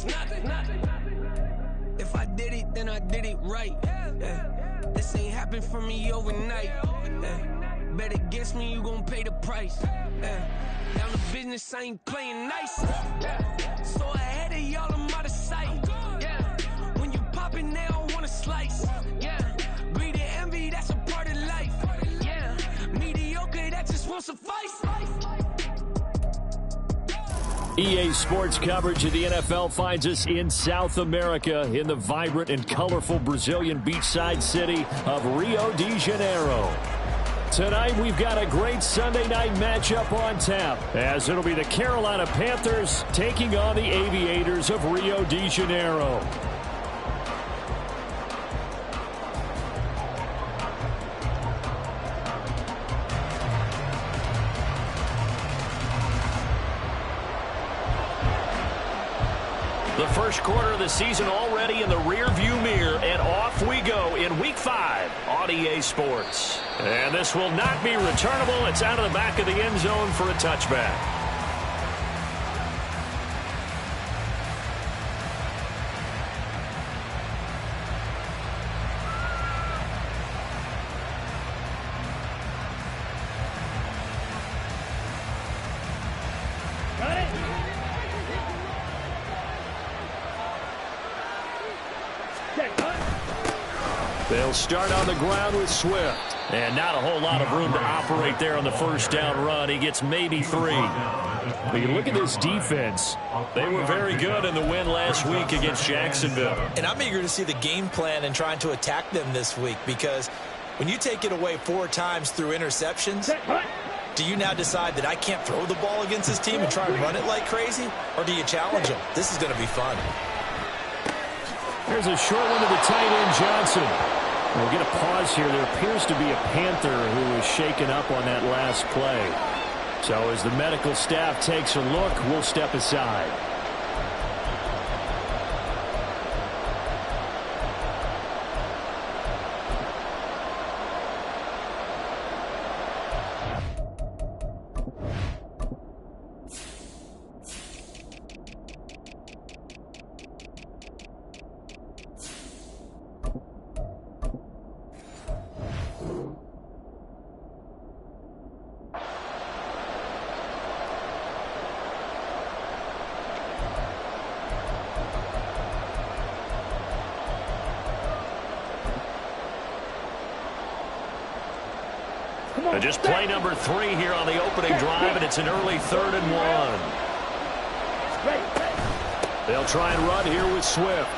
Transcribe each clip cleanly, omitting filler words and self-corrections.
it's nothing. If I did it, then I did it right. This ain't happened for me overnight. Bet against me, you gon' pay the price. Down the business, I ain't playing nice. So ahead of y'all, I'm out of sight. When you poppin', they don't wanna slice. Greed and envy, that's a part of life. Mediocre, that just won't suffice. EA Sports coverage of the NFL finds us in South America in the vibrant and colorful Brazilian beachside city of Rio de Janeiro. Tonight we've got a great Sunday night matchup on tap, as it'll be the Carolina Panthers taking on the Aviators of Rio de Janeiro. The first quarter of the season already in the rearview mirror, and off we go in Week 5 on EA Sports. And this will not be returnable. It's out of the back of the end zone for a touchback. They'll start on the ground with Swift. And not a whole lot of room to operate there on the first down run. He gets maybe 3. But you look at this defense. They were very good in the win last week against Jacksonville. And I'm eager to see the game plan and trying to attack them this week, because when you take it away 4 times through interceptions, do you now decide that I can't throw the ball against this team and try and run it like crazy? Or do you challenge them? This is going to be fun. There's a short one to the tight end, Johnson. We'll get a pause here. There appears to be a Panther who was shaken up on that last play. So as the medical staff takes a look, we'll step aside. Just play number 3 here on the opening drive, and it's an early 3rd and 1. They'll try and run here with Swift.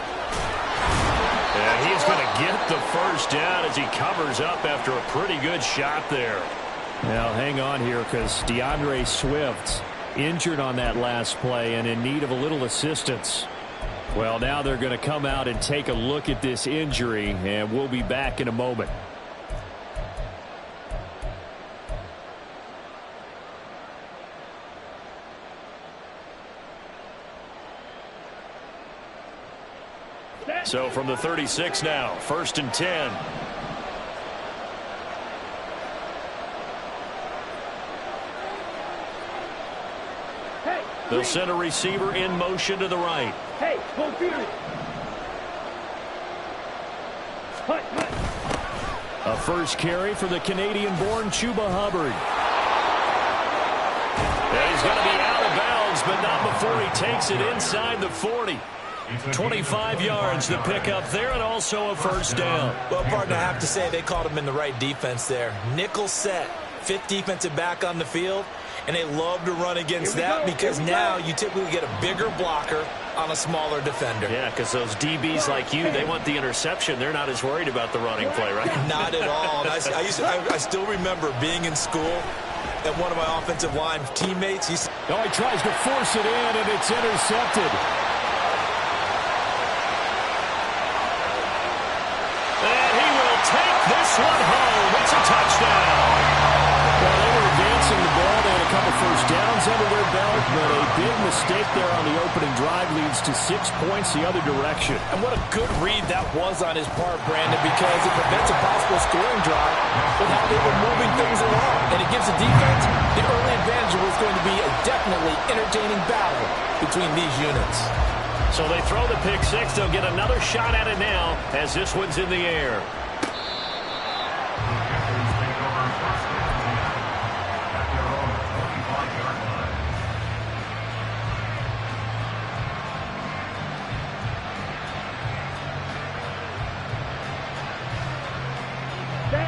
And he's going to get the first down as he covers up after a pretty good shot there. Now, hang on here, because DeAndre Swift injured on that last play and in need of a little assistance. Well, now they're going to come out and take a look at this injury, and we'll be back in a moment. So from the 36 now, 1st and 10. They'll send a receiver in motion to the right. Hey, go field. A first carry for the Canadian-born Chuba Hubbard. And he's going to be out of bounds, but not before he takes it inside the 40. 25 yards to pick up there, and also a first down. Well, partner, I have to say they caught him in the right defense there. Nickel set, 5th defensive back on the field, and they love to run against that because now you typically get a bigger blocker on a smaller defender. Yeah, because those DBs like you, they want the interception. They're not as worried about the running play, right? Not at all. I still remember being in school, and one of my offensive line teammates, he tries to force it in, and it's intercepted. This one home. It's a touchdown. Well, they were advancing the ball. They had a couple first downs under their belt, but a big mistake there on the opening drive leads to 6 points the other direction. And what a good read that was on his part, Brandon, because it prevents a possible scoring drive with how they were moving things along. And it gives the defense the early advantage of what's going to be a definitely entertaining battle between these units. So they throw the pick six. They'll get another shot at it now as this one's in the air.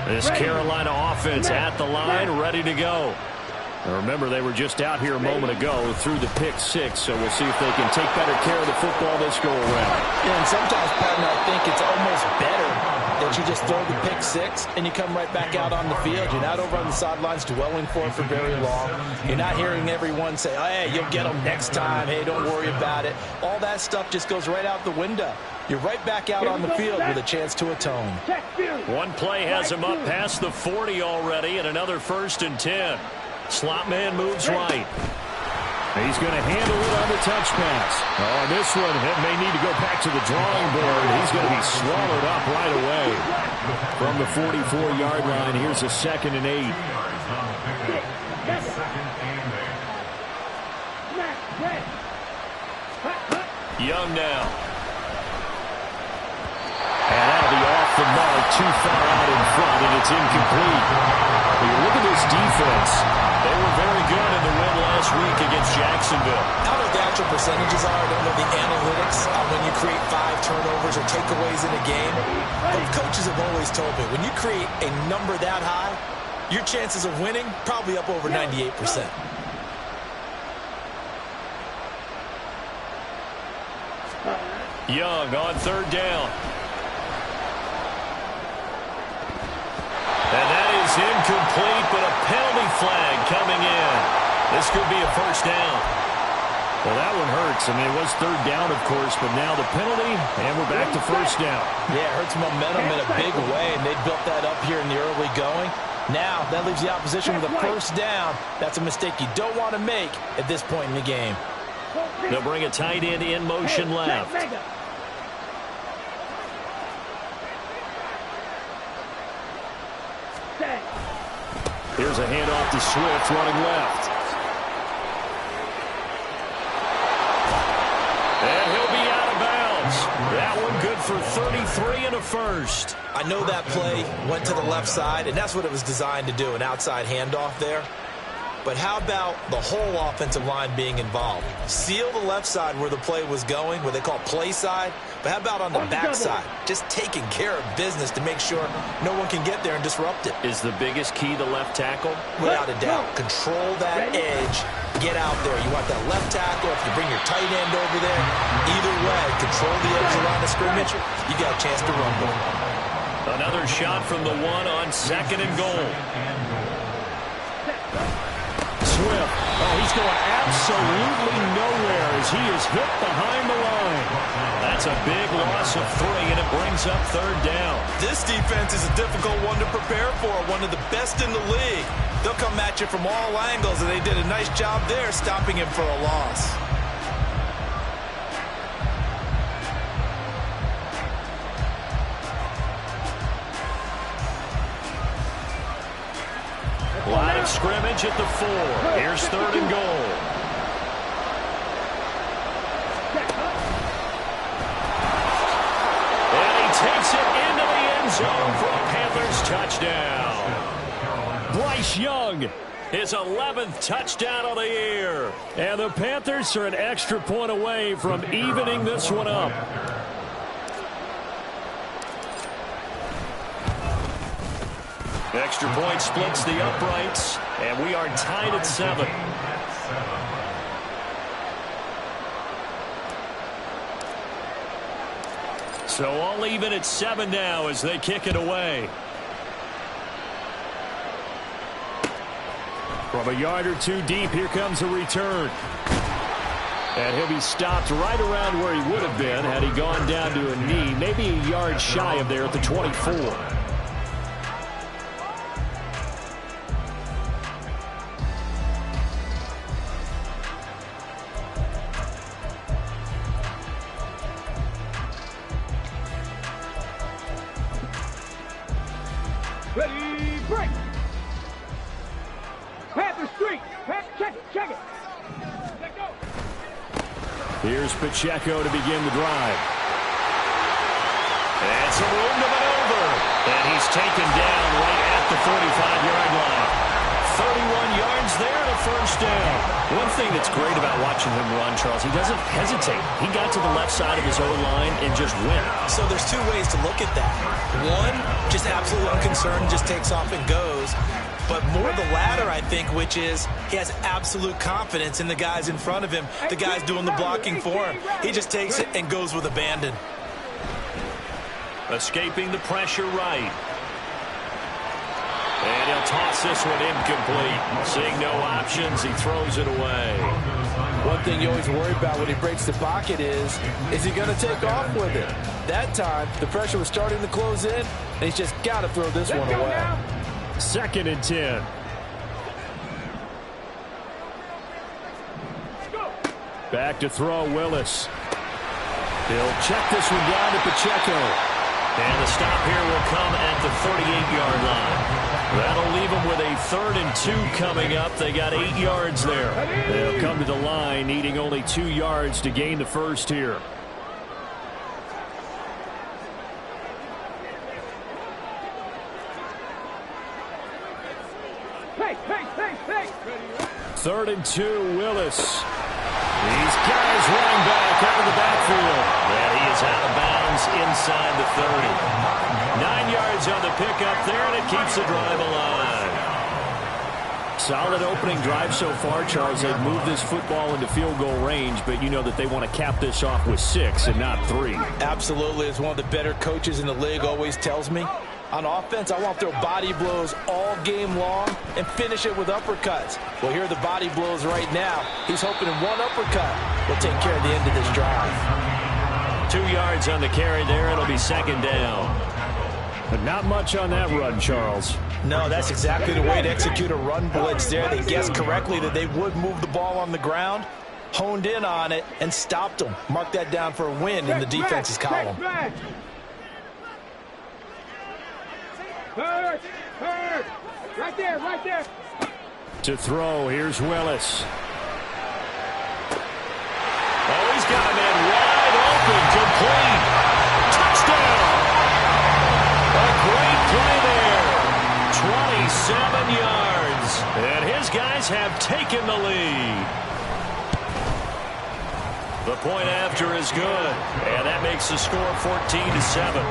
This Carolina offense at the line, ready to go. Now remember, they were just out here a moment ago through the pick six, so we'll see if they can take better care of the football this go around. Yeah, and sometimes, partner, I think it's almost better that you just throw the pick six and you come right back out on the field. You're not over on the sidelines dwelling for it for very long. You're not hearing everyone say, oh, hey, you'll get them next time. Hey, don't worry about it. All that stuff just goes right out the window. You're right back out on the field with a chance to atone. One play has him up past the 40 already, and another 1st and 10. Slot man moves right. He's going to handle it on the touch pass. Oh, this one may need to go back to the drawing board. He's going to be swallowed up right away. From the 44-yard line, here's a 2nd and 8. Young now. And that'll be off the mark, too far out in front, and it's incomplete. When you look at this defense, they were very good in the win last week against Jacksonville. I don't know what the actual percentages are. I don't know the analytics on when you create 5 turnovers or takeaways in a game. But coaches have always told me, when you create a number that high, your chances of winning probably up over 98%. Young on 3rd down. And that is incomplete, but a penalty flag coming in. This could be a 1st down. Well, that one hurts. I mean, it was 3rd down, of course, but now the penalty, and we're back to 1st down. Yeah, it hurts momentum in a big way, and they built that up here in the early going. Now, that leaves the opposition with a 1st down. That's a mistake you don't want to make at this point in the game. They'll bring a tight end in motion left. Here's a handoff to Swift running left. And he'll be out of bounds. That one good for 33 and a 1st. I know that play went to the left side, and that's what it was designed to do, an outside handoff there. But how about the whole offensive line being involved? Seal the left side where the play was going, what they call play side. But how about on the back side? Just taking care of business to make sure no one can get there and disrupt it. Is the biggest key the left tackle? Without a doubt. Control that edge. Get out there. You want that left tackle. If you bring your tight end over there, either way, control the edge around the scrimmage, you got a chance to run with it. Another shot from the 1 on 2nd and goal. Swift. Oh, he's going absolutely nowhere as he is hit behind the line. That's a big loss of 3, and it brings up 3rd down. This defense is a difficult one to prepare for, one of the best in the league. They'll come at you from all angles, and they did a nice job there stopping him for a loss. Line of scrimmage at the 4. Here's 3rd and goal. And he takes it into the end zone for a Panthers touchdown. Bryce Young, his 11th touchdown of the year. And the Panthers are an extra point away from evening this one up. Extra point splits the uprights, and we are tied at 7. So all even at 7 now as they kick it away. From a yard or 2 deep, here comes a return. And he'll be stopped right around where he would have been had he gone down to a knee, maybe a yard shy of there at the 24. Ready, break. Panther streak. Check it. Let go. Here's Pacheco to begin the drive. And some room to maneuver. And he's taken down right at the 45-yard line. 31 yards there and a first down. One thing that's great about watching him run, Charles, he doesn't hesitate. He got to the left side of his O-line and just went. So there's two ways to look at that. One, just absolutely unconcerned, just takes off and goes. But more the latter, I think, which is he has absolute confidence in the guys in front of him, the guys doing the blocking for him. He just takes it and goes with abandon. Escaping the pressure right. And he'll toss this one incomplete. Seeing no options, he throws it away. One thing you always worry about when he breaks the pocket is he going to take off with it? That time, the pressure was starting to close in, and he's just got to throw this one away. 2nd and 10. Back to throw, Willis. He'll check this one down to Pacheco. And the stop here will come at the 38-yard line. That'll leave them with a 3rd and 2 coming up. They got 8 yards there. They'll come to the line needing only 2 yards to gain the first here. Hey. 3rd and 2, Willis. These guys running back out of the backfield. And he is out of bounds inside the 30. 9 yards on the pickup there, and it keeps the drive alive. Solid opening drive so far, Charles. They've moved this football into field goal range, but you know that they want to cap this off with 6 and not 3. Absolutely. As one of the better coaches in the league always tells me, on offense, I want to throw body blows all game long and finish it with uppercuts. Well, here are the body blows right now. He's hoping in one uppercut will take care of the end of this drive. 2 yards on the carry there. It'll be 2nd down. But not much on that run, Charles. No, that's exactly the way to execute a run blitz there. They guessed correctly that they would move the ball on the ground, honed in on it, and stopped them. Mark that down for a win in the defense's column. Hurt. Right there. To throw, here's Willis. Oh, he's got a man wide open, complete. Touchdown! A great play there. 27 yards. And his guys have taken the lead. The point after is good. And that makes the score 14-7.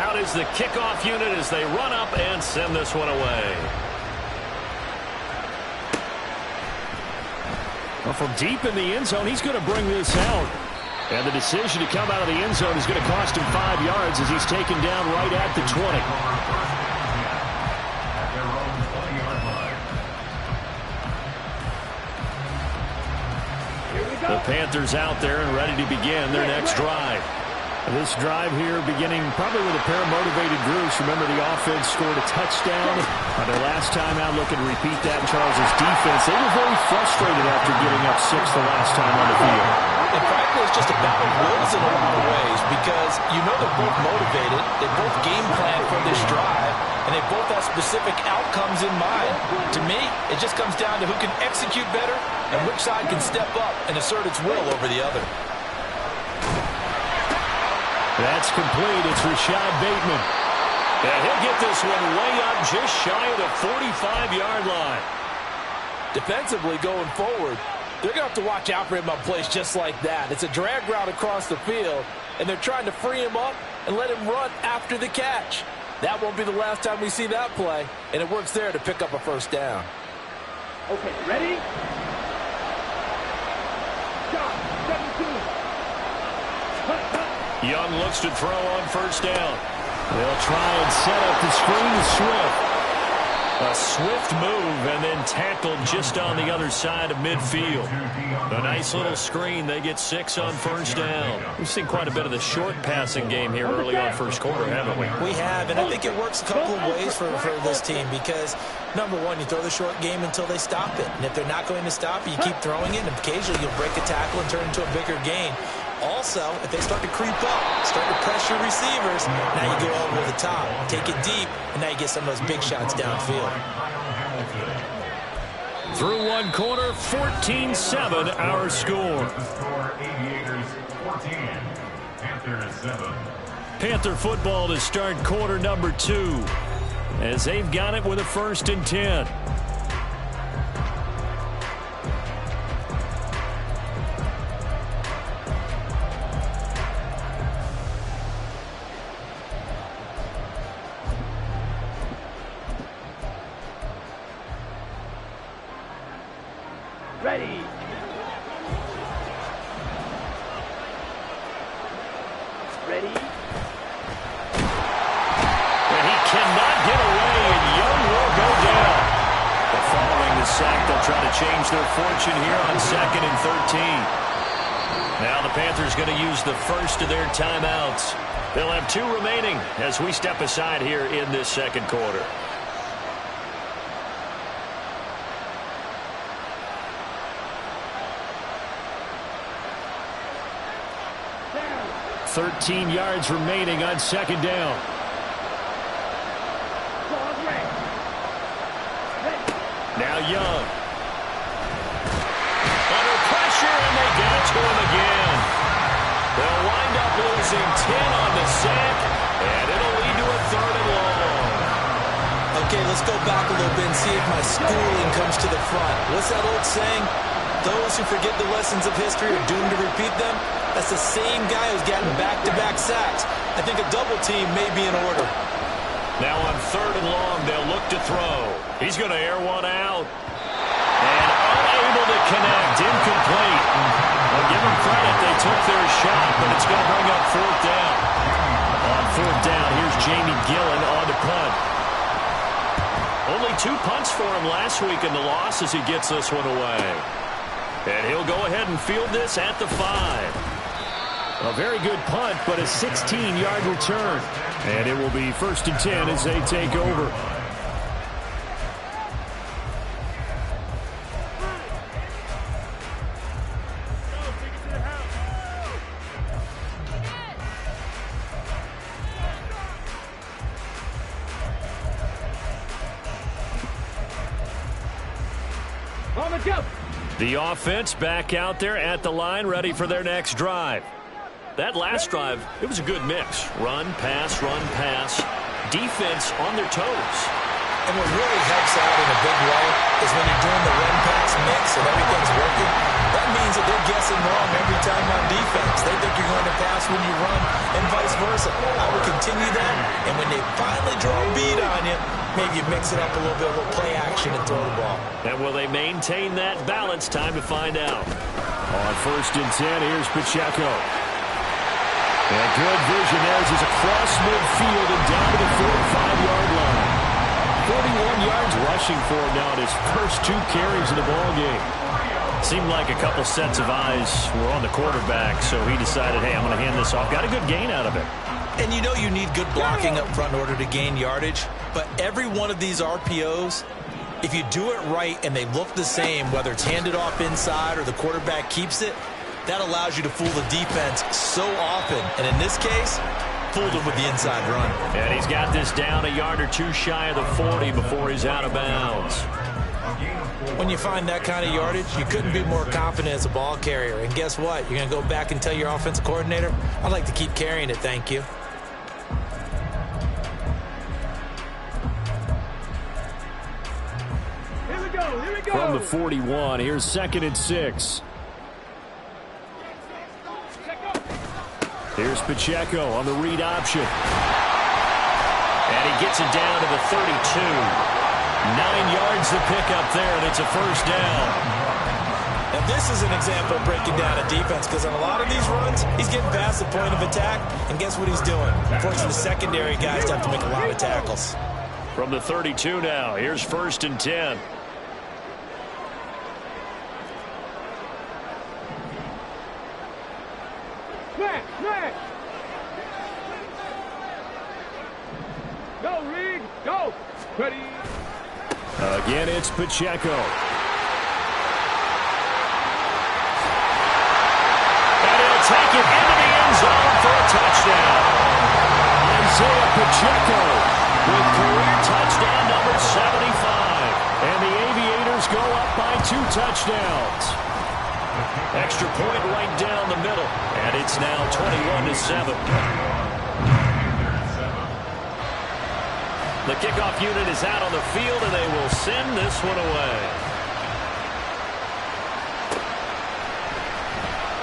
Out is the kickoff unit as they run up and send this one away. Well, from deep in the end zone, he's going to bring this out. And the decision to come out of the end zone is going to cost him 5 yards as he's taken down right at the 20. The Panthers out there and ready to begin their next drive. This drive here beginning probably with a pair of motivated groups. Remember, the offense scored a touchdown on their last time out. Looking to repeat that in Charles' defense. They were very frustrated after giving up 6 the last time on the field. And frankly, it's just a battle of wills in a lot of ways because you know they're both motivated. They both game plan for this drive, and they both have specific outcomes in mind. To me, it just comes down to who can execute better and which side can step up and assert its will over the other. That's complete. It's Rashad Bateman. And he'll get this one way up just shy of the 45-yard line. Defensively going forward, they're going to have to watch out for him on plays just like that. It's a drag route across the field, and they're trying to free him up and let him run after the catch. That won't be the last time we see that play, and it works there to pick up a first down. Okay, ready? Stop. 17. Young looks to throw on first down. They'll try and set up the screen to Swift. A swift move and then tackled just on the other side of midfield. A nice little screen. They get 6 on first down. We've seen quite a bit of the short passing game here early on first quarter, haven't we? We have, and I think it works a couple of ways for this team because, number one, you throw the short game until they stop it. And if they're not going to stop it, you keep throwing it, and occasionally you'll break a tackle and turn it into a bigger gain. Also, if they start to creep up, start to pressure receivers, now you go over the top, take it deep, and now you get some of those big shots downfield. Through one quarter, 14-7 our score. Aviators 14, Panthers 7. Panther football to start quarter number 2 as they've got it with a 1st and 10. Ready. Ready. And he cannot get away, and Young will go down. But following the sack, they'll try to change their fortune here on 2nd and 13. Now the Panthers going to use the first of their timeouts. They'll have 2 remaining as we step aside here in this second quarter. Down. 13 yards remaining on 2nd down. Ball ready. Ready. Now Young. Under pressure, and they get it to him again. They'll wind up losing 10 on the sack, and it'll lead to a 3rd and long. Okay, let's go back a little bit and see if my schooling comes to the front. What's that old saying? Those who forget the lessons of history are doomed to repeat them. That's the same guy who's gotten back-to-back sacks. I think a double team may be in order. Now on 3rd and long, they'll look to throw. He's going to air one out. And unable to connect. Incomplete. Well, give them credit. They took their shot, but it's going to bring up 4th down. On 4th down, here's Jamie Gillen on the punt. Only 2 punts for him last week in the loss as he gets this one away. And he'll go ahead and field this at the 5. A very good punt, but a 16-yard return. And it will be 1st and 10 as they take over. On the jump. The offense back out there at the line, ready for their next drive. That last drive, it was a good mix. Run, pass, defense on their toes. And what really helps out in a big way is when you're doing the run-pass mix and everything's working, that means that they're guessing wrong every time on defense. They think you're going to pass when you run and vice versa. I will continue that, and when they finally draw a bead on you, maybe you mix it up a little bit with play action and throw the ball. And will they maintain that balance? Time to find out. On 1st and 10, here's Pacheco. And good vision there as he's across midfield and down to the 45-yard line. 41 yards rushing for him now in his first 2 carries of the ball game. Seemed like a couple sets of eyes were on the quarterback, so he decided, hey, I'm going to hand this off. Got a good gain out of it. And you know you need good blocking up front in order to gain yardage, but every one of these RPOs, if you do it right and they look the same, whether it's handed off inside or the quarterback keeps it, that allows you to fool the defense so often. And in this case, fooled him with the inside run. And he's got this down a yard or 2 shy of the 40 before he's out of bounds. When you find that kind of yardage, you couldn't be more confident as a ball carrier. And guess what? You're going to go back and tell your offensive coordinator, I'd like to keep carrying it, thank you. Here we go. Here we go. From the 41, here's 2nd and 6. Here's Pacheco on the read option. And he gets it down to the 32. 9 yards to pick up there, and it's a 1st down. Now this is an example of breaking down a defense, because on a lot of these runs, he's getting past the point of attack, and guess what he's doing? Forcing the secondary guys to have to make a lot of tackles. From the 32 now, here's 1st and 10. Smack. Go, Reed. Go. Ready. Again, it's Pacheco. And he'll take it into the end zone for a touchdown. Isaiah Pacheco with career touchdown number 75. And the Aviators go up by 2 touchdowns. Extra point right down the middle, and it's now 21-7. The kickoff unit is out on the field, and they will send this one away.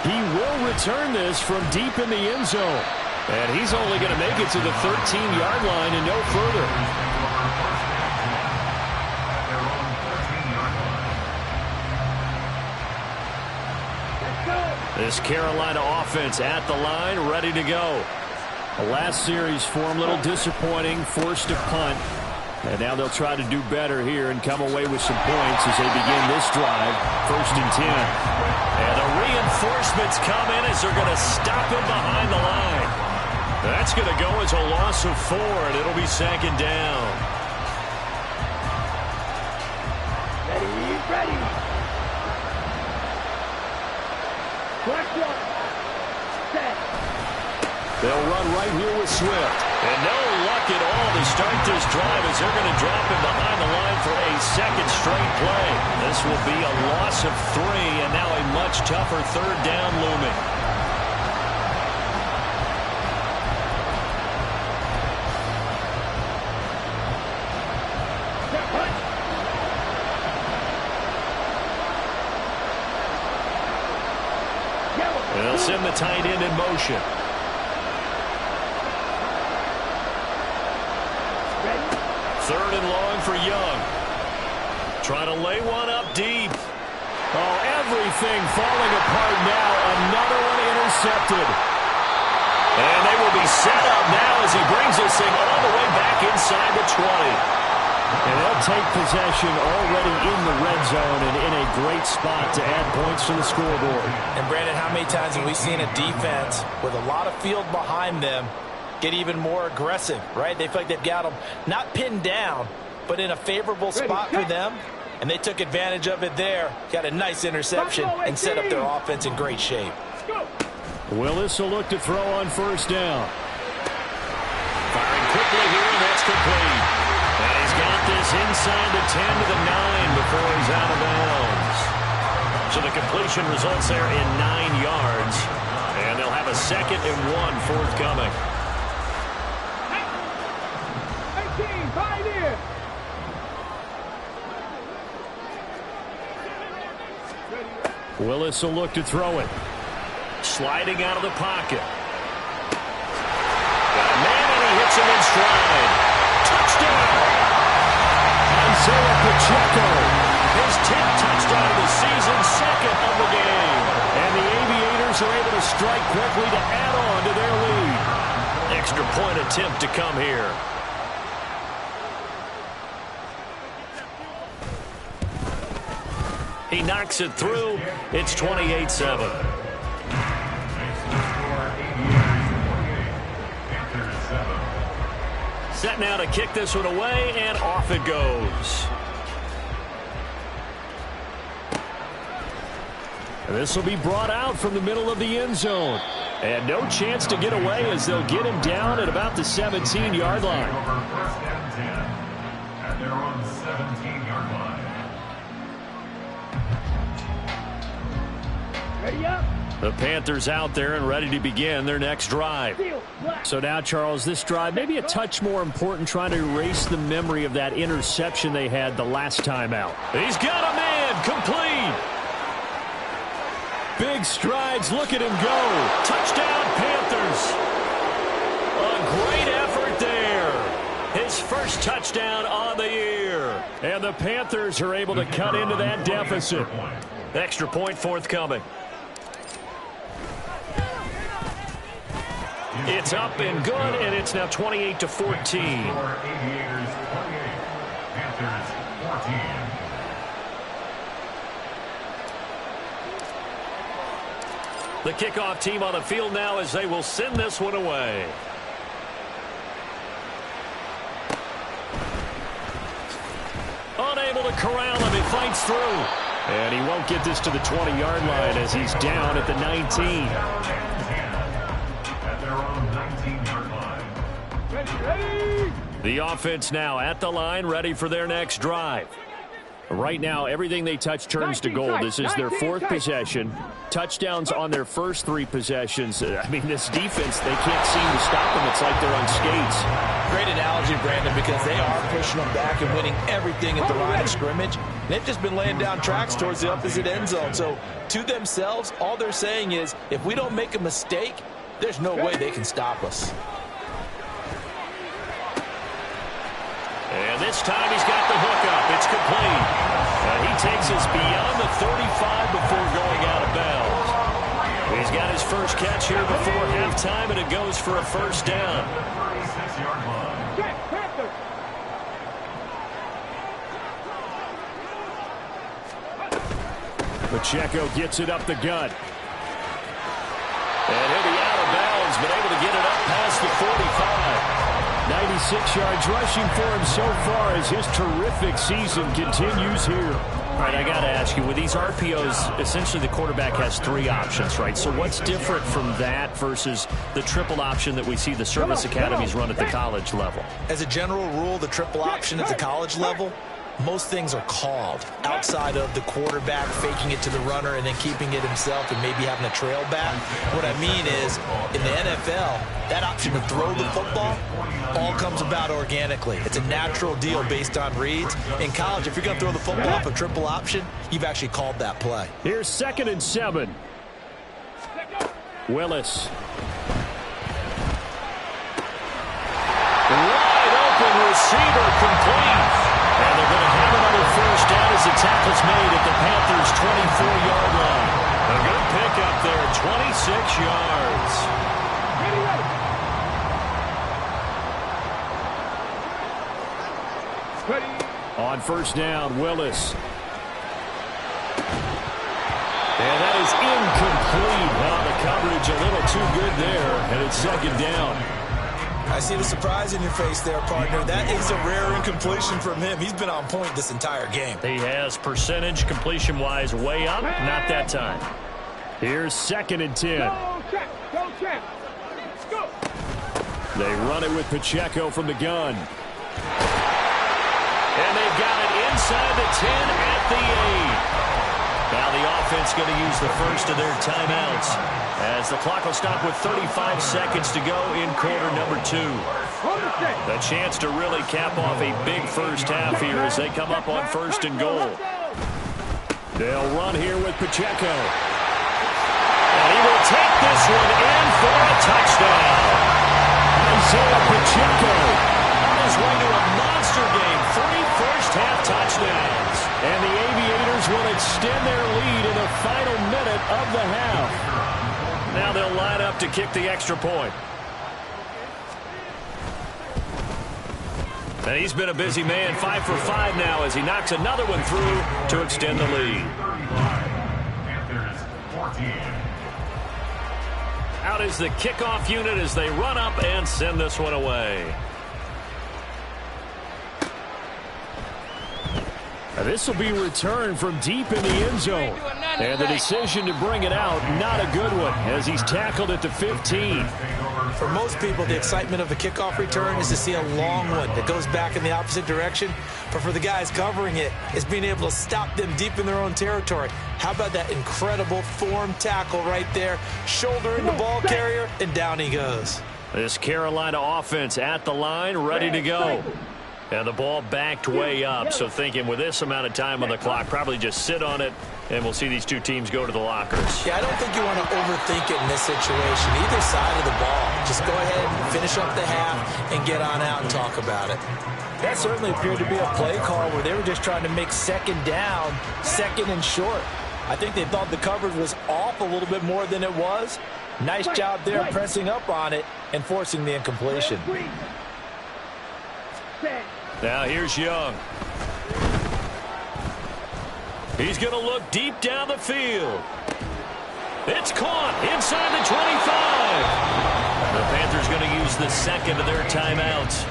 He will return this from deep in the end zone. And he's only going to make it to the 13-yard line and no further. This Carolina offense at the line, ready to go. The last series for him, a little disappointing, forced a punt. And now they'll try to do better here and come away with some points as they begin this drive, 1st and 10. And the reinforcements come in as they're going to stop him behind the line. That's going to go as a loss of 4, and it'll be 2nd down. Ready. Set. They'll run right here with Swift. And no luck at all to start this drive as they're going to drop him behind the line for a 2nd straight play. This will be a loss of 3, and now a much tougher 3rd down looming. They'll send the tight end in motion. Third and long for Young. Trying to lay one up deep. Oh, everything falling apart now. Another one intercepted. And they will be set up now as he brings this thing all the way back inside the 20. And they'll take possession already in the red zone and in a great spot to add points to the scoreboard. And, Brandon, how many times have we seen a defense with a lot of field behind them get even more aggressive, right? They feel like they've got them not pinned down, but in a favorable spot for them. And they took advantage of it there. Got a nice interception and set up their offense in great shape. Willis will look to throw on 1st down. Firing quickly here, and that's complete. And he's got this inside the 10 to the 9 before he's out of bounds. So the completion results there in 9 yards. And they'll have a 2nd and 1 forthcoming. 18, 5 here. Willis will look to throw it. Sliding out of the pocket. Got a man, and he hits him in stride. Touchdown! Isaiah Pacheco. His 10th touchdown of the season, 2nd of the game. And the Aviators are able to strike quickly to add on to their lead. Extra point attempt to come here. He knocks it through. It's 28-7. Set now to kick this one away, and off it goes. And this will be brought out from the middle of the end zone. And no chance to get away as they'll get him down at about the 17-yard line. At their own 17-yard line. Ready up. The Panthers out there and ready to begin their next drive. So now, Charles, this drive maybe a touch more important, trying to erase the memory of that interception they had the last time out. He's got a man, complete. Big strides, look at him go. Touchdown, Panthers. A great effort there. His first touchdown on the year. And the Panthers are able to cut into that deficit. Extra point forthcoming. It's up and good, and it's now 28-14. Aviators 28, Panthers 14. The kickoff team on the field now as they will send this one away. Unable to corral him, he fights through. And he won't get this to the 20-yard line as he's down at the 19. At their own 19-yard line. Ready. The offense now at the line, ready for their next drive. Right now, everything they touch turns to gold. This is their fourth possession. Touchdowns on their first 3 possessions. I mean, this defense, they can't seem to stop them. It's like they're on skates. Great analogy, Brandon, because they are pushing them back and winning everything at the line of scrimmage. They've just been laying down tracks towards the opposite end zone. So to themselves, all they're saying is, if we don't make a mistake, there's no way they can stop us. And this time he's got the hookup. It's complete. He takes us beyond the 35 before going out of bounds. He's got his first catch here before halftime, and it goes for a first down. 36-yard line. Pacheco gets it up the gut. And he'll be out of bounds, but able to get it up past the 45. 96 yards rushing for him so far as his terrific season continues here. All right, I got to ask you, with these RPOs, essentially the quarterback has 3 options, right? So what's different from that versus the triple option that we see the service academies run at the college level? As a general rule, the triple option at the college level, most things are called outside of the quarterback faking it to the runner and then keeping it himself and maybe having a trail back. What I mean is, in the NFL, that option to throw the football all comes about organically. It's a natural deal based on reads. In college, if you're going to throw the football off a triple option, you've actually called that play. Here's 2nd and 7. Willis. Wide open receiver complete. And they're going to have another first down as the tackle's made at the Panthers' 24-yard line. A good pickup there, 26 yards. On first down, Willis. And that is incomplete. Well, the coverage a little too good there, and it's 2nd down. I see the surprise in your face there, partner. That is a rare incompletion from him. He's been on point this entire game. He has percentage completion-wise way up. Not that time. Here's 2nd and 10. Go, check. Go. They run it with Pacheco from the gun. And they've got it inside the 10 at the 8. Now the offense going to use the first of their timeouts as the clock will stop with 35 seconds to go in quarter number 2. A chance to really cap off a big first half here as they come up on 1st and goal. They'll run here with Pacheco. And he will take this one in for a touchdown. Isaiah Pacheco on his way to a monster game. 3 first-half touchdowns. And the Aviators will extend their lead in the final minute of the half. Now they'll line up to kick the extra point. And he's been a busy man, 5 for 5 now as he knocks another one through to extend the lead. Panthers 14. Out is the kickoff unit as they run up and send this one away. This will be returned from deep in the end zone. And the decision to bring it out, not a good one, as he's tackled at the 15. For most people, the excitement of a kickoff return is to see a long one that goes back in the opposite direction. But for the guys covering it, it's being able to stop them deep in their own territory. How about that incredible form tackle right there, shouldering the ball carrier, and down he goes. This Carolina offense at the line, ready to go. And the ball backed way up, so thinking with this amount of time on the clock, probably just sit on it, and we'll see these two teams go to the lockers. Yeah, I don't think you want to overthink it in this situation. Either side of the ball, just go ahead and finish up the half and get on out and talk about it. That certainly appeared to be a play call where they were just trying to make 2nd down, 2nd and short. I think they thought the coverage was off a little bit more than it was. Nice job there pressing up on it and forcing the incompletion. Now here's Young. He's going to look deep down the field. It's caught inside the 25. The Panthers going to use the 2nd of their timeouts,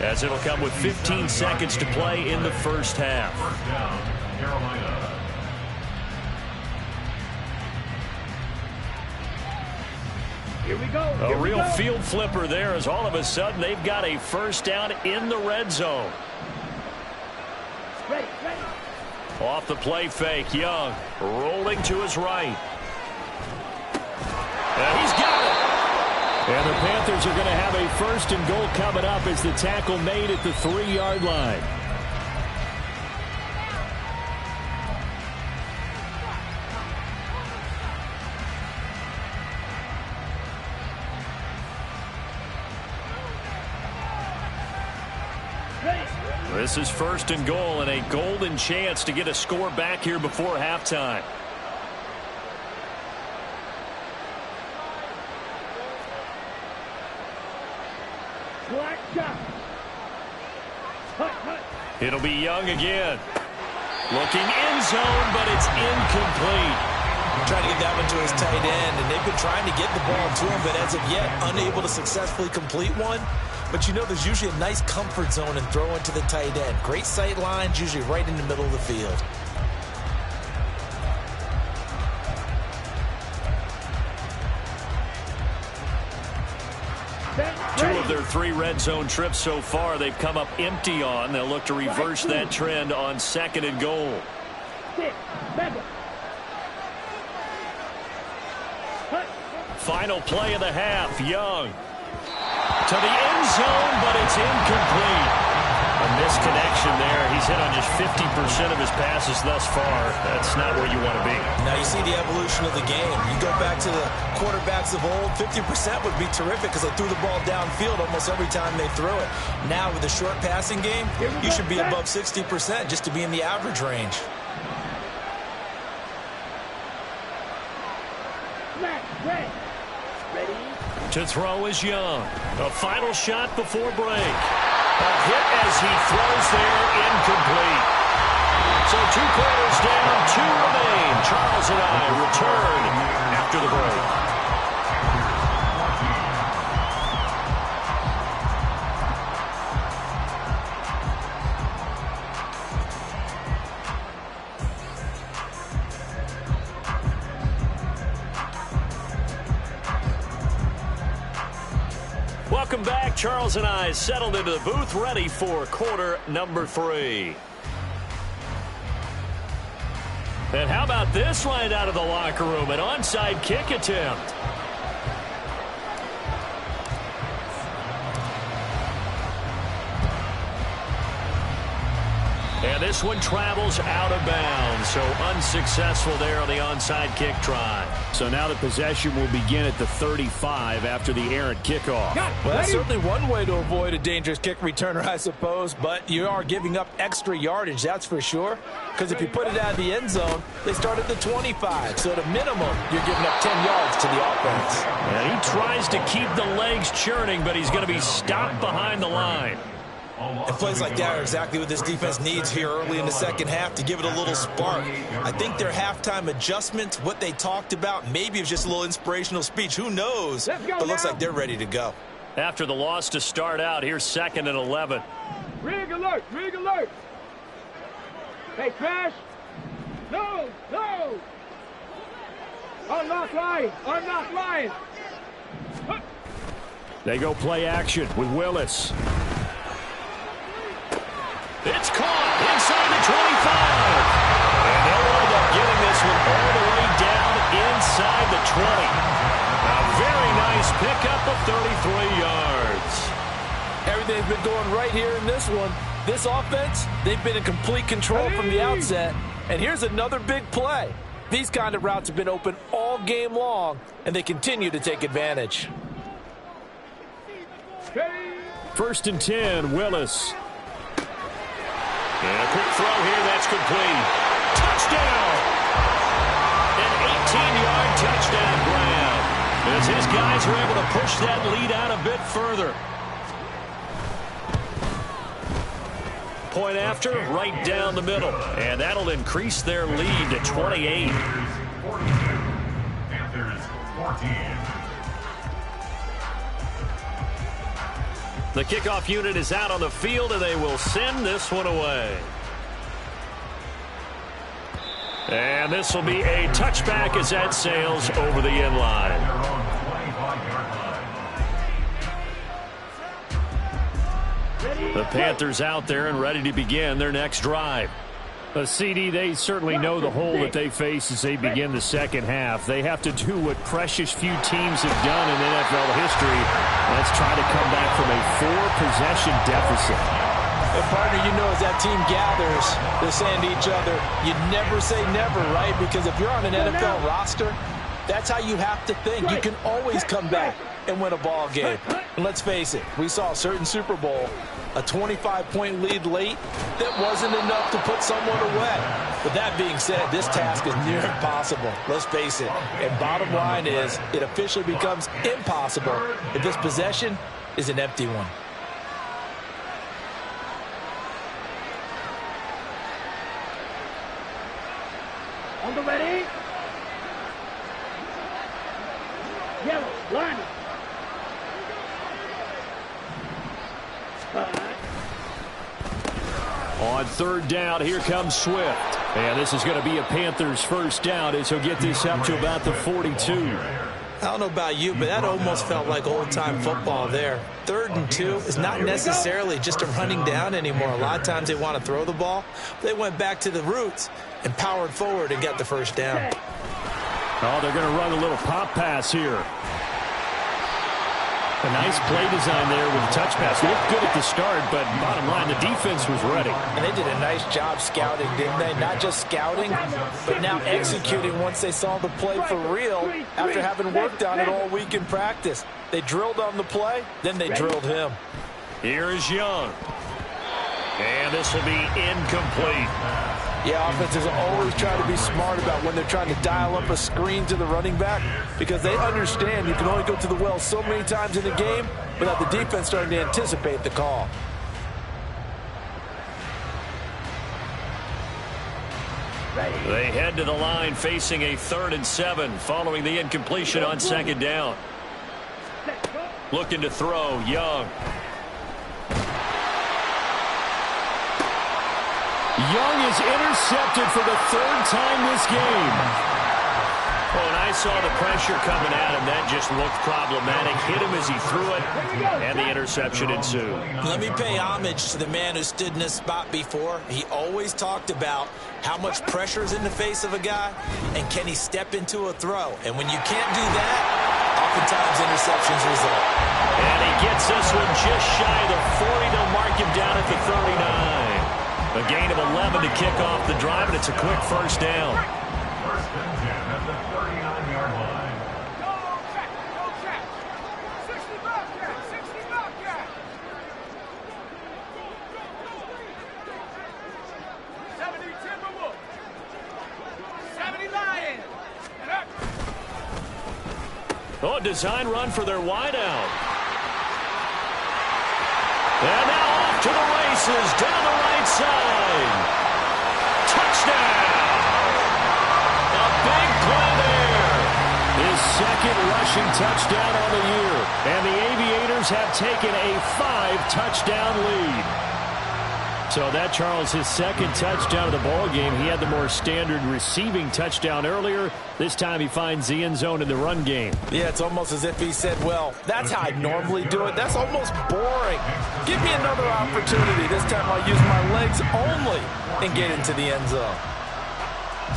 as it'll come with 15 seconds to play in the first half. First down, Carolina. Here we go. A real field flipper there as all of a sudden they've got a first down in the red zone. Ready. Off the play fake, Young rolling to his right. And he's got it. And the Panthers are going to have a 1st and goal coming up as the tackle made at the 3-yard line. This is 1st and goal and a golden chance to get a score back here before halftime. It'll be Young again. Looking end zone, but it's incomplete. Trying to get that one to his tight end, and they've been trying to get the ball to him, but as of yet, unable to successfully complete one. But you know there's usually a nice comfort zone in throwing to the tight end. Great sight lines, usually right in the middle of the field. Two of their 3 red zone trips so far they've come up empty on. They'll look to reverse that trend on 2nd and goal. Final play of the half, Young. To the end zone, but it's incomplete. A misconnection there. He's hit on just 50% of his passes thus far. That's not where you want to be. Now you see the evolution of the game. You go back to the quarterbacks of old, 50% would be terrific because they threw the ball downfield almost every time they threw it. Now with the short passing game, you should be above 60% just to be in the average range. To throw is Young. A final shot before break. A hit as he throws there, incomplete. So 2 quarters down, 2 remain. Charles and I return after the break. Welcome back. Charles and I settled into the booth, ready for quarter number 3. And how about this right out of the locker room? An onside kick attempt. And this one travels out of bounds, so unsuccessful there on the onside kick try. So now the possession will begin at the 35 after the errant kickoff. Well, that's certainly one way to avoid a dangerous kick returner, I suppose, but you are giving up extra yardage, that's for sure, because if you put it out of the end zone, they start at the 25, so at a minimum, you're giving up 10 yards to the offense. And he tries to keep the legs churning, but he's going to be stopped behind the line. And plays like that are exactly what this defense needs here early in the second half to give it a little spark. I think their halftime adjustment, what they talked about, maybe it was just a little inspirational speech. Who knows? But it looks like they're ready to go. After the loss to start out, here's 2nd and 11. Rig alert! Rig alert! Hey, Crash! No! No! Unlock line! Unlock line! They go play action with Willis. It's caught inside the 25. And they'll wind up getting this one all the way down inside the 20. A very nice pickup of 33 yards. Everything's been going right here in this one. This offense, they've been in complete control from the outset. And here's another big play. These kind of routes have been open all game long, and they continue to take advantage. 1st and 10, Willis. And a quick throw here, that's complete. Touchdown! An 18-yard touchdown grab. As his guys are able to push that lead out a bit further. Point after, right down the middle. And that'll increase their lead to 28. Panthers 14. The kickoff unit is out on the field, and they will send this one away. And this will be a touchback as that sails over the end line. The Panthers out there and ready to begin their next drive. CD, they certainly know the hole that they face as they begin the second half. They have to do what precious few teams have done in NFL history. Let's try to come back from a 4-possession deficit. And partner, you know, as that team gathers, they're saying to each other, you never say never, right? Because if you're on an NFL roster, that's how you have to think. You can always come back and win a ball game. And let's face it, we saw a certain Super Bowl, a 25-point lead late, that wasn't enough to put someone away. But that being said, this task is near impossible. Let's face it. And bottom line is, it officially becomes impossible if this possession is an empty one. On the ready. Yellow, line up. On third down, here comes Swift. And this is going to be a Panthers first down as he'll get this up to about the 42. I don't know about you, but that almost felt like old-time football there. 3rd and 2 is not necessarily just a running down anymore. A lot of times they want to throw the ball. They went back to the roots and powered forward and got the first down. Oh, they're going to run a little pop pass here. A nice play design there with the touch pass. Looked good at the start, but bottom line, the defense was ready. And they did a nice job scouting, didn't they? Not just scouting, but now executing once they saw the play for real after having worked on it all week in practice. They drilled on the play, then they drilled him. Here is Young. And this will be incomplete. Yeah, offenses always try to be smart about when they're trying to dial up a screen to the running back because they understand you can only go to the well so many times in the game without the defense starting to anticipate the call. They head to the line facing a 3rd and 7 following the incompletion on second down. Looking to throw, Young. Young is intercepted for the 3rd time this game. Oh, and I saw the pressure coming at him. That just looked problematic. Hit him as he threw it, and the interception ensued. Let me pay homage to the man who stood in this spot before. He always talked about how much pressure is in the face of a guy, and can he step into a throw. And when you can't do that, oftentimes interceptions result. And he gets this one just shy of the 40. They'll mark him down at the 39. A gain of 11 to kick off the drive, and it's a quick first down. First and 10 at the 39-yard line. Go check. 65 check. 65 check. 70 Timberwolves. 70 Lions. Oh, design run for their wideout. And now off to the races, down the right side. Touchdown! A big play there. His 2nd rushing touchdown on the year. And the Aviators have taken a 5-touchdown lead. So that, Charles, his 2nd touchdown of the ball game. He had the more standard receiving touchdown earlier. This time he finds the end zone in the run game. Yeah, it's almost as if he said, well, that's how I normally do it. That's almost boring. Give me another opportunity. This time I'll use my legs only and get into the end zone.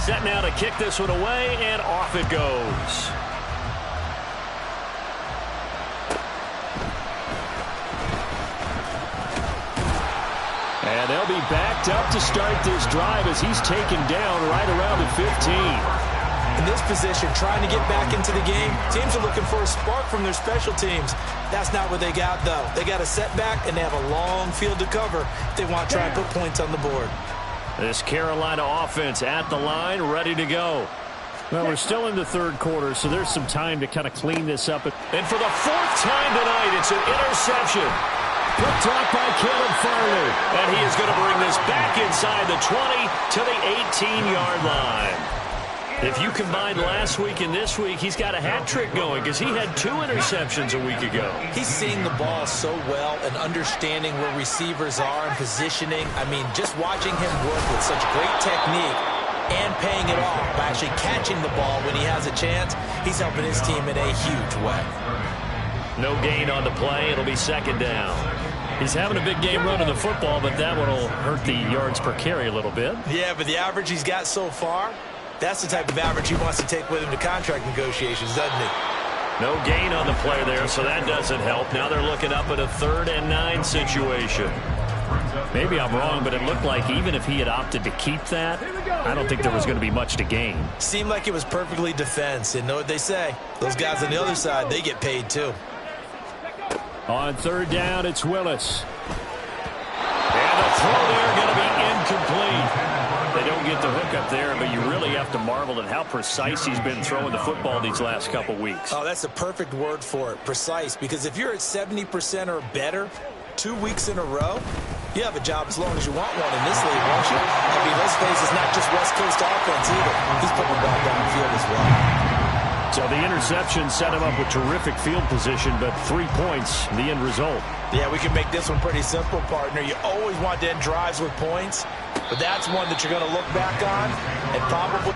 Set now to kick this one away, and off it goes. And they'll be backed up to start this drive as he's taken down right around the 15. In this position, trying to get back into the game, teams are looking for a spark from their special teams. That's not what they got, though. They got a setback, and they have a long field to cover if they want to try and put points on the board. This Carolina offense at the line, ready to go. Well, we're still in the 3rd quarter, so there's some time to kind of clean this up. And for the 4th time tonight, it's an interception. Picked off by Caleb Farley. And he is going to bring this back inside the 20 to the 18-yard line. If you combine last week and this week, he's got a hat trick going because he had 2 interceptions a week ago. He's seeing the ball so well and understanding where receivers are and positioning. I mean, just watching him work with such great technique and paying it off by actually catching the ball when he has a chance, he's helping his team in a huge way. No gain on the play. It'll be second down. He's having a big game running the football, but that one will hurt the yards per carry a little bit. Yeah, but the average he's got so far, that's the type of average he wants to take with him to contract negotiations, doesn't he? No gain on the play there, so that doesn't help. Now they're looking up at a 3rd and 9 situation. Maybe I'm wrong, but it looked like even if he had opted to keep that, I don't think there was going to be much to gain. Seemed like it was perfectly defense. And know what they say? Those guys on the other side, they get paid too. On 3rd down, it's Willis. And the throw there going to be incomplete. They don't get the hook up there, but you really have to marvel at how precise he's been throwing the football these last couple weeks. Oh, that's the perfect word for it, precise. Because if you're at 70% or better 2 weeks in a row, you have a job as long as you want one in this league, won't you? I mean, let's face it, it's not just West Coast offense either. He's putting the ball downfield as well. So the interception set him up with terrific field position, but 3 points, the end result. Yeah, we can make this one pretty simple, partner. You always want to end drives with points, but that's one that you're going to look back on and probably...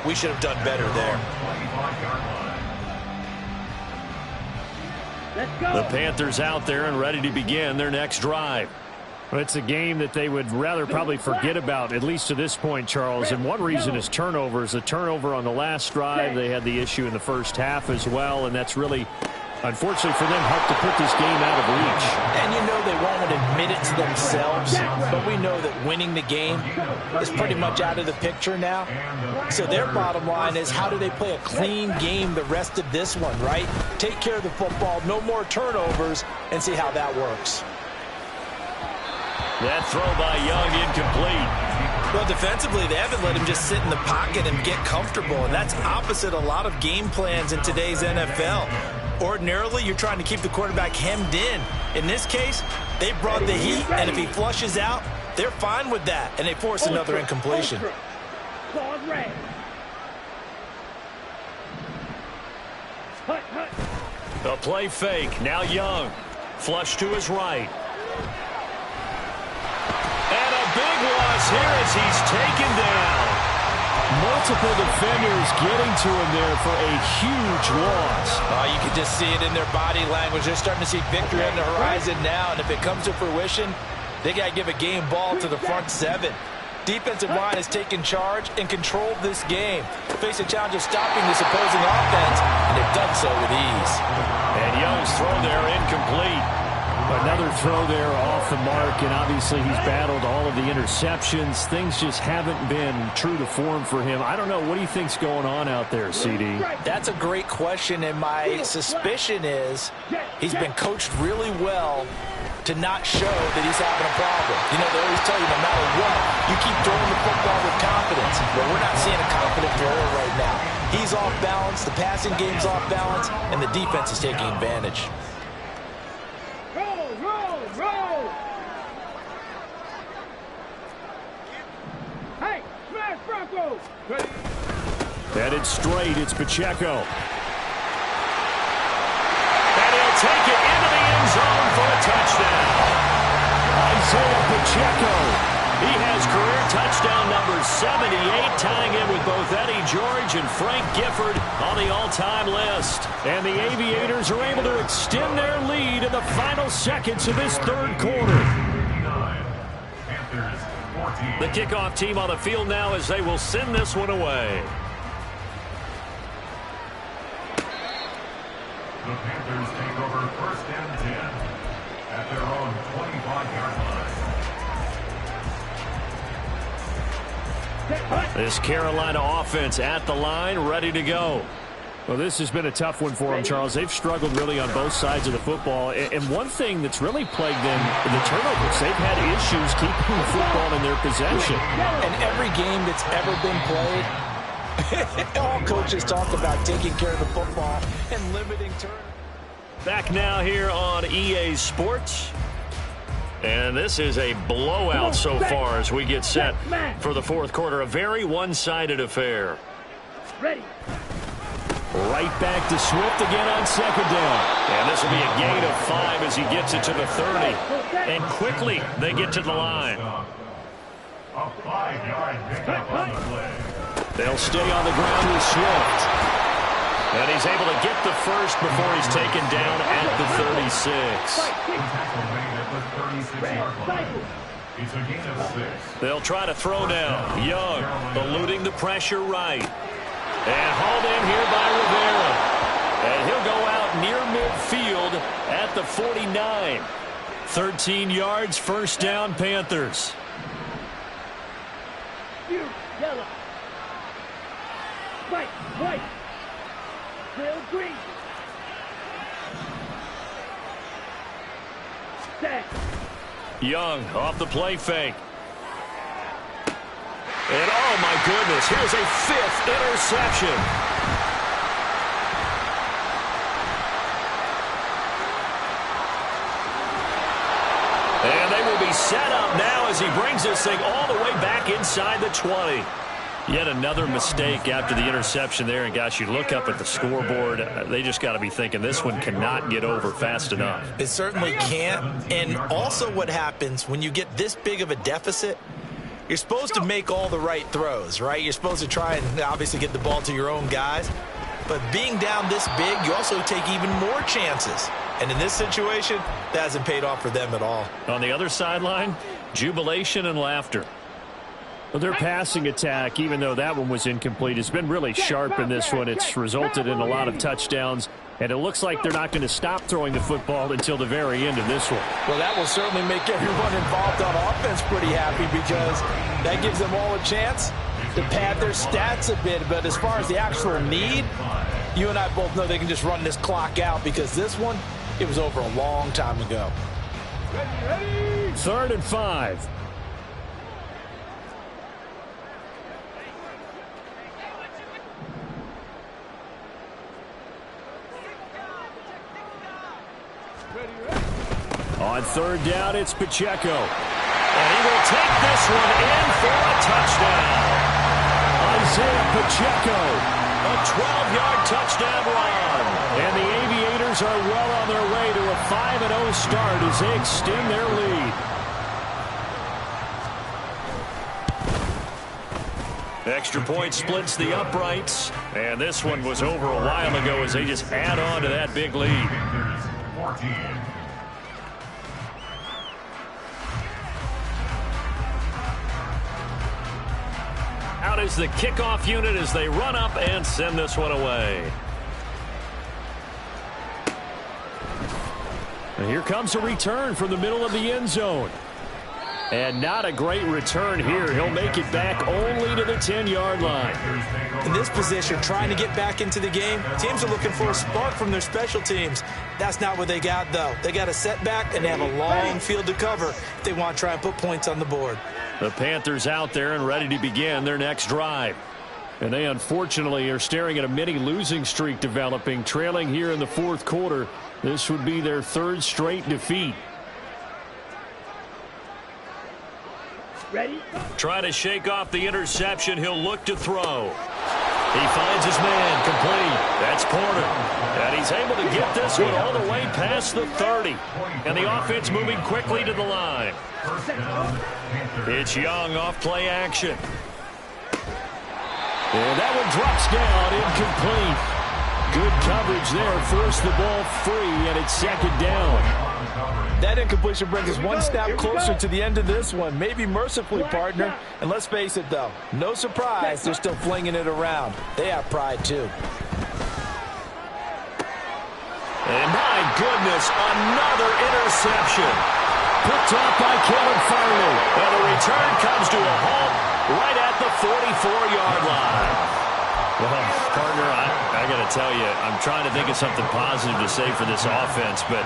We should have done better there. The Panthers out there and ready to begin their next drive. Well, it's a game that they would rather probably forget about, at least to this point, Charles. And one reason is turnovers. A turnover on the last drive. They had the issue in the first half as well, and that's really, unfortunately for them, helped to put this game out of reach. And you know they won't admit it to themselves, but we know that winning the game is pretty much out of the picture now. So their bottom line is, how do they play a clean game the rest of this one, right? Take care of the football, no more turnovers, and see how that works. That throw by Young incomplete. Well, defensively, they haven't let him just sit in the pocket and get comfortable, and that's opposite a lot of game plans in today's NFL. Ordinarily, you're trying to keep the quarterback hemmed in. In this case, they brought the heat, and if he flushes out, they're fine with that, and they force another incompletion. A play fake. Now Young. Flush to his right. And a big loss here as he's taken down. Multiple defenders getting to him there for a huge loss. You can just see it in their body language. They're starting to see victory on the horizon now, and if it comes to fruition, they got to give a game ball to the front 7. Defensive line has taken charge and controlled this game. Face a challenge of stopping this opposing offense, and they've done so with ease. And Young's throw there incomplete. Another throw there off the mark, and obviously he's battled all of the interceptions. Things just haven't been true to form for him. I don't know. What do you think's going on out there, CD? That's a great question, and my suspicion is he's been coached really well to not show that he's having a problem. You know, they always tell you no matter what, you keep throwing the football with confidence. Well, we're not seeing a confident thrower right now. He's off balance, the passing game's off balance, and the defense is taking advantage. Roll! Hey, smash Bronco! Headed straight, it's Pacheco. And he'll take it into the end zone for a touchdown. Isaiah Pacheco. He has career touchdown number 78, tying in with both Eddie George and Frank Gifford on the all-time list. And the Aviators are able to extend their lead in the final seconds of this third quarter. The kickoff team on the field now as they will send this one away. The Panthers take over 1st and 10 at their own 25-yard line. This Carolina offense at the line, ready to go. Well, this has been a tough one for them, Charles. They've struggled really on both sides of the football. And one thing that's really plagued them, the turnovers. They've had issues keeping the football in their possession. And every game that's ever been played, all coaches talk about taking care of the football and limiting turnovers. Back now here on EA Sports. And this is a blowout so far as we get set for the fourth quarter. A very one-sided affair. Ready. Right back to Swift again on second down. And this will be a gain of 5 as he gets it to the 30. And quickly they get to the line. A 5-yard pickup on the play. They'll stay on the ground with Swift. And he's able to get the first before he's taken down at the 36. Tackle made at the 36-yard line. It's a gain of 6. They'll try to throw now. Young eluding the pressure right. And hauled in here by Rivera. And he'll go out near midfield at the 49. 13 yards, first down, Panthers. Yellow. White. Still green. Set. Young off the play fake. And oh my goodness, here's a 5th interception. And they will be set up now as he brings this thing all the way back inside the 20. Yet another mistake after the interception there. And gosh, you look up at the scoreboard, they just got to be thinking this one cannot get over fast enough. It certainly can't. And also what happens when you get this big of a deficit, you're supposed to make all the right throws, right? You're supposed to try and obviously get the ball to your own guys. But being down this big, you also take even more chances. And in this situation, that hasn't paid off for them at all. On the other sideline, jubilation and laughter. Well, their passing attack, even though that one was incomplete, has been really sharp in this one. It's resulted in a lot of touchdowns, and it looks like they're not going to stop throwing the football until the very end of this one. Well, that will certainly make everyone involved on offense pretty happy because that gives them all a chance to pad their stats a bit. But as far as the actual need, you and I both know they can just run this clock out because this one, it was over a long time ago. 3rd and 5. On 3rd down, it's Pacheco. And he will take this one in for a touchdown. Isaiah Pacheco, a 12-yard touchdown run. And the Aviators are well on their way to a 5-0 start as they extend their lead. Extra point splits the uprights. And this one was over a while ago as they just add on to that big lead. 14. Out is the kickoff unit as they run up and send this one away. And here comes a return from the middle of the end zone. And not a great return here. He'll make it back only to the 10-yard line. In this position, trying to get back into the game, teams are looking for a spark from their special teams. That's not what they got, though. They got a setback, and they have a long field to cover if they want to try and put points on the board. The Panthers out there and ready to begin their next drive. And they unfortunately are staring at a mini losing streak developing, trailing here in the fourth quarter. This would be their 3rd straight defeat. Ready? Try to shake off the interception. He'll look to throw. He finds his man complete. That's Porter. And he's able to get this one all the way past the 30. And the offense moving quickly to the line. It's Young off play action. And that one drops down, incomplete. Good coverage there, forced the ball free, and it's 2nd down. That incompletion brings us one step closer to the end of this one. Maybe mercifully, partner. And let's face it, though, no surprise, they're still flinging it around. They have pride, too. And my goodness, another interception. Picked up by Kevin Farley. And the return comes to a halt right at the 44-yard line. Well, partner, I got to tell you, I'm trying to think of something positive to say for this offense, but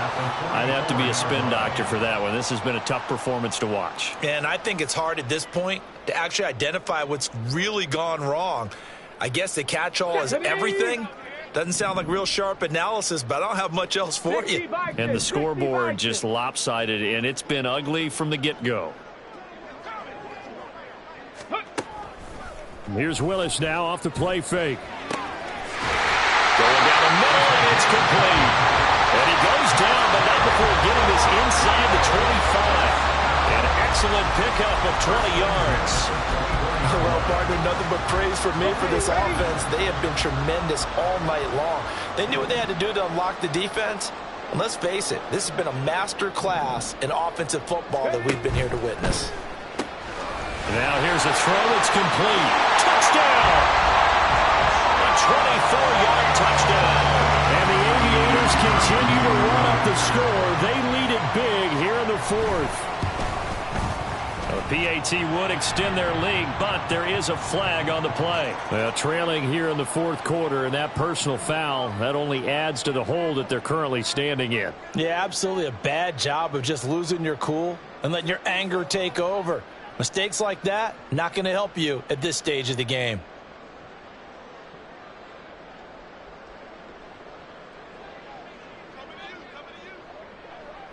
I'd have to be a spin doctor for that one. This has been a tough performance to watch. And I think it's hard at this point to actually identify what's really gone wrong. I guess the catch-all is everything, Doesn't sound like real sharp analysis, but I don't have much else for you. And the scoreboard just lopsided, and it's been ugly from the get-go. Here's Willis now off the play fake. Going down the middle, and it's complete. And he goes down, but not before getting this inside the 25. An excellent pickup of 20 yards. Well, partner, nothing but praise for me for this offense. They have been tremendous all night long. They knew what they had to do to unlock the defense. And let's face it, this has been a master class in offensive football that we've been here to witness. Now here's a throw that's complete. Touchdown! A 24-yard touchdown. And the Aviators continue to run up the score. They lead it big here in the fourth. The PAT would extend their lead, but there is a flag on the play. Well, trailing here in the fourth quarter, and that personal foul, that only adds to the hole that they're currently standing in. Yeah, absolutely a bad job of just losing your cool and letting your anger take over. Mistakes like that, not going to help you at this stage of the game.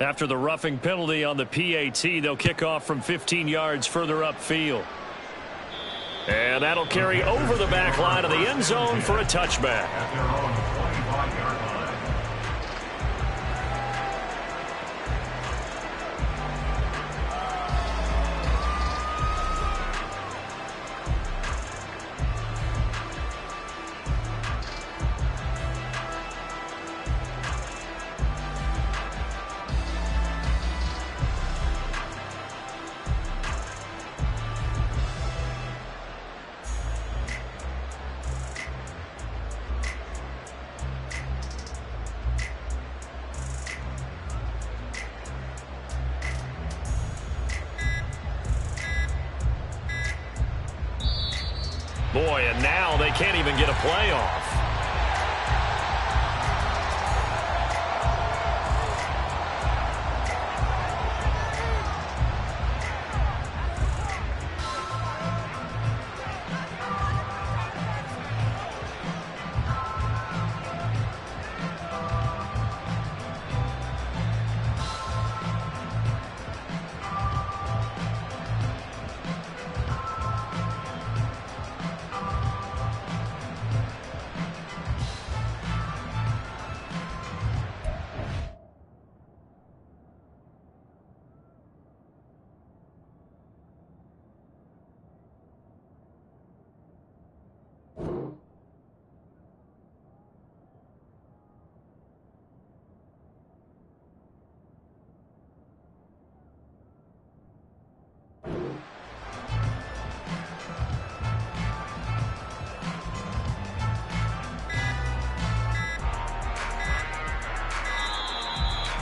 After the roughing penalty on the PAT, they'll kick off from 15 yards further upfield. And that'll carry over the back line of the end zone for a touchback. At their own 25-yard line. Boy, and now they can't even get a play off.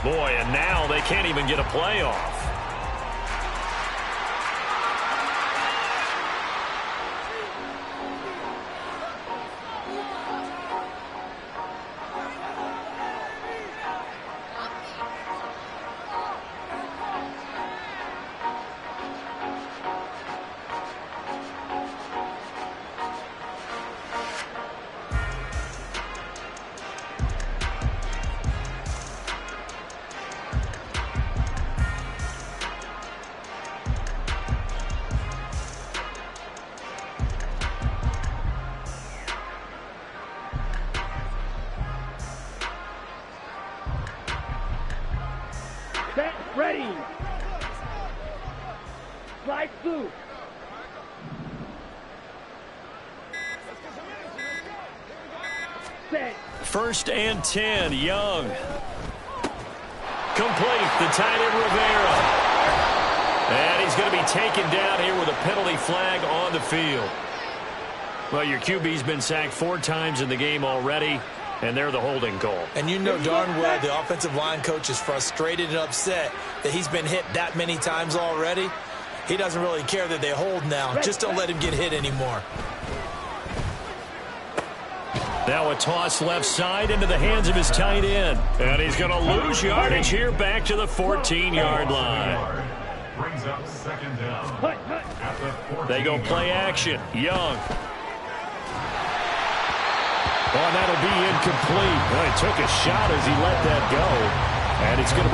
Boy, and now they can't even get a play off. Set, ready. Slide through. Set. First and 10, Young. Complete, the tight end Rivera. And he's going to be taken down here with a penalty flag on the field. Well, your QB's been sacked 4 times in the game already, and they're the holding call. And you know darn well the offensive line coach is frustrated and upset that he's been hit that many times already. He doesn't really care that they hold now. Just don't let him get hit anymore. Now a toss left side into the hands of his tight end. And he's going to lose yardage here back to the 14-yard line. Brings up second down. At the 14. They go play action. Young. Oh, and that'll be incomplete. Well, he took a shot as he let that go. And it's going to